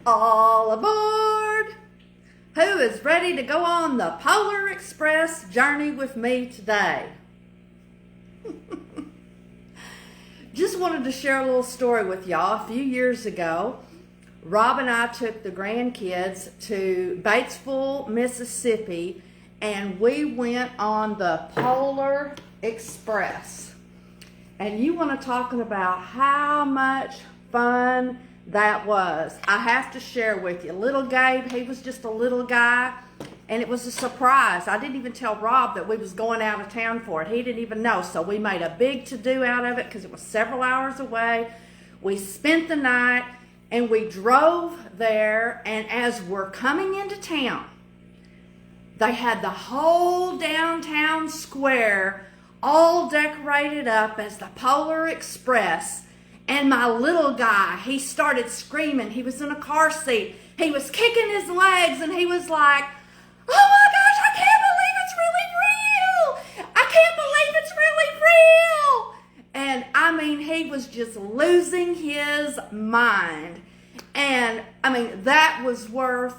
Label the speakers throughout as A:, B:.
A: All aboard! Who is ready to go on the Polar Express journey with me today? Just wanted to share a little story with y'all. A few years ago, Rob and I took the grandkids to Batesville, Mississippi, and we went on the Polar Express. And you want to talk about how much fun that was. I have to share with you. Little Gabe, he was just a little guy, and it was a surprise. I didn't even tell Rob that we was going out of town for it. He didn't even know, so we made a big to-do out of it because it was several hours away. We spent the night, and we drove there, and as we're coming into town, they had the whole downtown square all decorated up as the Polar Express. And my little guy, he started screaming. He was in a car seat. He was kicking his legs, and he was like, "Oh my gosh, I can't believe it's really real! I can't believe it's really real!" And I mean, he was just losing his mind. And I mean, that was worth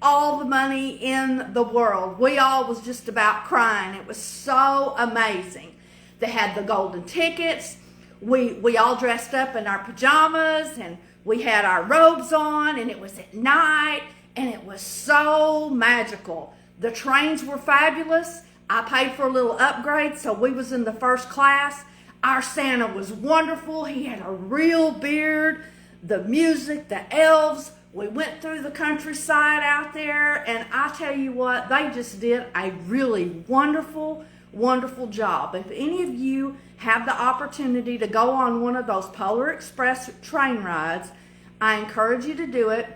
A: all the money in the world. We all was just about crying. It was so amazing. They had the golden tickets. We all dressed up in our pajamas, and we had our robes on, and it was at night, and it was so magical. The trains were fabulous. I paid for a little upgrade, so we was in the first class. Our Santa was wonderful. He had a real beard. The music, the elves. We went through the countryside out there, and I tell you what, they just did a really wonderful job. If any of you have the opportunity to go on one of those Polar Express train rides, I encourage you to do it,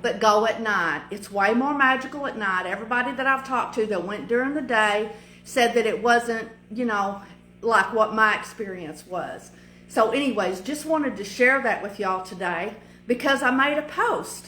A: but go at night. It's way more magical at night. Everybody that I've talked to that went during the day said that it wasn't, like what my experience was. So anyways, just wanted to share that with y'all today because I made a post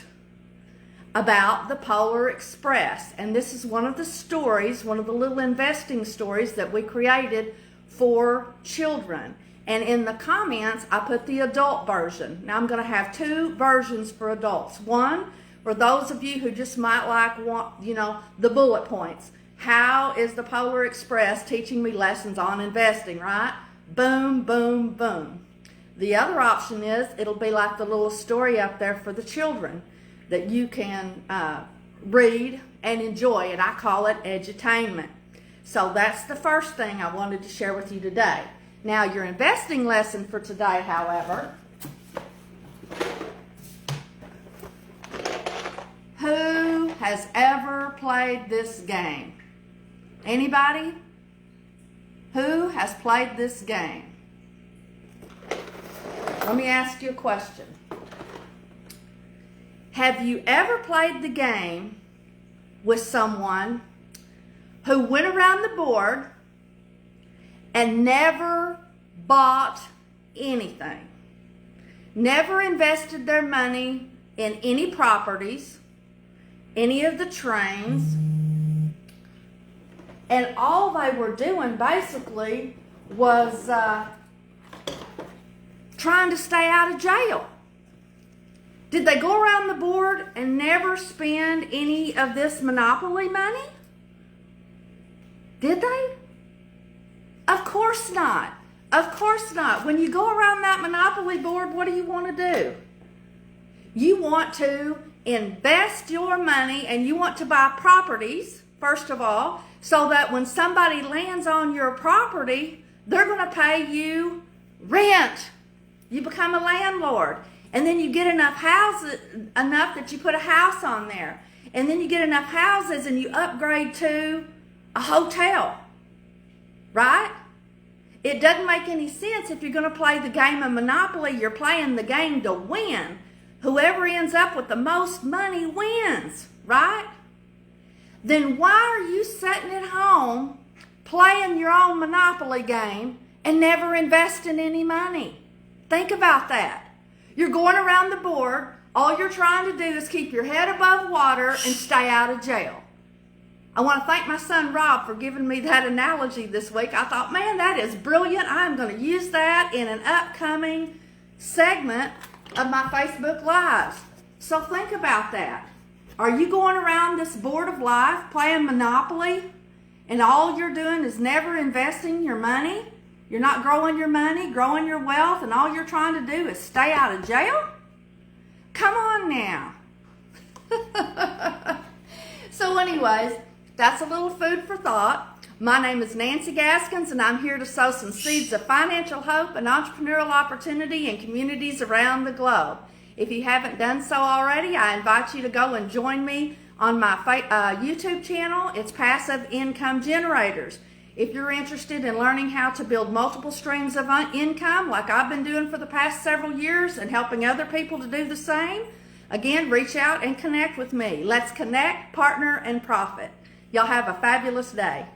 A: about the Polar Express. And this is one of the stories, one of the little investing stories that we created for children. And in the comments, I put the adult version. Now I'm going to have two versions for adults. One, for those of you who just might like, the bullet points. How is the Polar Express teaching me lessons on investing, right? Boom, boom, boom. The other option is, it'll be like the little story up there for the children that you can read and enjoy, and I call it edutainment. So that's the first thing I wanted to share with you today. Now, your investing lesson for today, however, who has ever played this game? Anybody? Who has played this game? Let me ask you a question. Have you ever played the game with someone who went around the board and never bought anything? Never invested their money in any properties, any of the trains, and all they were doing basically was trying to stay out of jail? Did they go around the board and never spend any of this Monopoly money? Did they? Of course not. Of course not. When you go around that Monopoly board, what do you want to do? You want to invest your money, and you want to buy properties, first of all, so that when somebody lands on your property, they're going to pay you rent. You become a landlord. And then you get enough houses, enough that you put a house on there. And then you get enough houses and you upgrade to a hotel. Right? It doesn't make any sense if you're going to play the game of Monopoly. You're playing the game to win. Whoever ends up with the most money wins. Right? Then why are you sitting at home playing your own Monopoly game and never investing any money? Think about that. You're going around the board. All you're trying to do is keep your head above water and stay out of jail. I want to thank my son Rob for giving me that analogy this week. I thought, man, that is brilliant. I'm going to use that in an upcoming segment of my Facebook Lives. So think about that. Are you going around this board of life playing Monopoly and all you're doing is never investing your money? You're not growing your money, growing your wealth, and all you're trying to do is stay out of jail? Come on now. So anyways, that's a little food for thought. My name is Nancy Gaskins, and I'm here to sow some seeds of financial hope and entrepreneurial opportunity in communities around the globe. If you haven't done so already, I invite you to go and join me on my YouTube channel. It's Passive Income Generators. If you're interested in learning how to build multiple streams of income like I've been doing for the past several years and helping other people to do the same, again, reach out and connect with me. Let's connect, partner, and profit. Y'all have a fabulous day.